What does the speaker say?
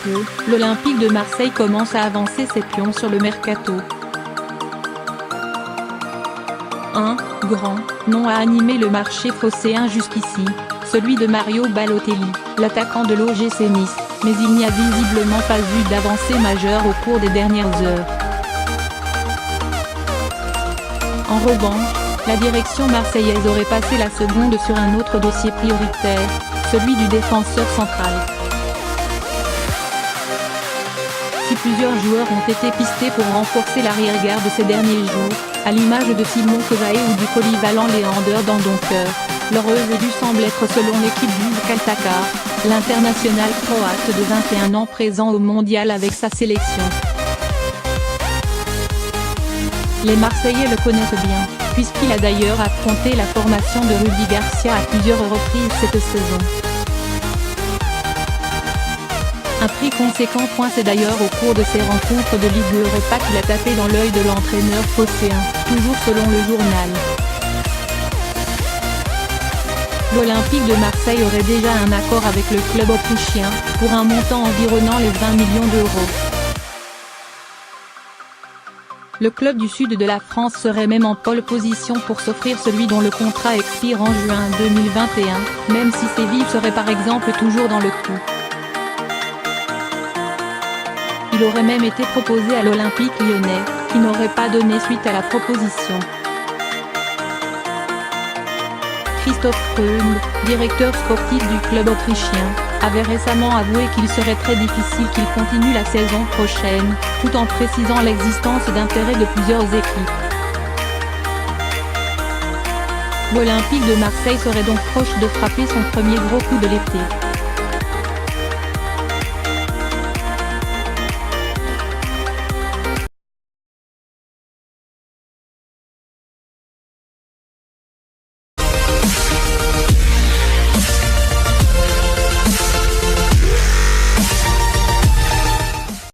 peu, l'Olympique de Marseille commence à avancer ses pions sur le mercato. Un grand nom a animé le marché phocéen jusqu'ici, celui de Mario Balotelli, l'attaquant de l'OGC Nice, mais il n'y a visiblement pas eu d'avancée majeure au cours des dernières heures. En revanche, la direction marseillaise aurait passé la seconde sur un autre dossier prioritaire, celui du défenseur central. Si plusieurs joueurs ont été pistés pour renforcer l'arrière-garde ces derniers jours, à l'image de Simon Kozaé ou du polyvalent Leander Dendoncker, leur revenu semble être selon l'équipe du Caltakar, l'international croate de 21 ans présent au mondial avec sa sélection. Les Marseillais le connaissent bien, puisqu'il a d'ailleurs affronté la formation de Rudy Garcia à plusieurs reprises cette saison. Un prix conséquent. C'est d'ailleurs au cours de ces rencontres de Ligue Europa qu'il a tapé dans l'œil de l'entraîneur phocéen, toujours selon le journal. L'Olympique de Marseille aurait déjà un accord avec le club autrichien, pour un montant environnant les 20 millions d'euros. Le club du sud de la France serait même en pole position pour s'offrir celui dont le contrat expire en juin 2021, même si Séville serait par exemple toujours dans le coup. Il aurait même été proposé à l'Olympique lyonnais, qui n'aurait pas donné suite à la proposition. Christoph Freund, directeur sportif du club autrichien, avait récemment avoué qu'il serait très difficile qu'il continue la saison prochaine, tout en précisant l'existence d'intérêts de plusieurs équipes. L'Olympique de Marseille serait donc proche de frapper son premier gros coup de l'été.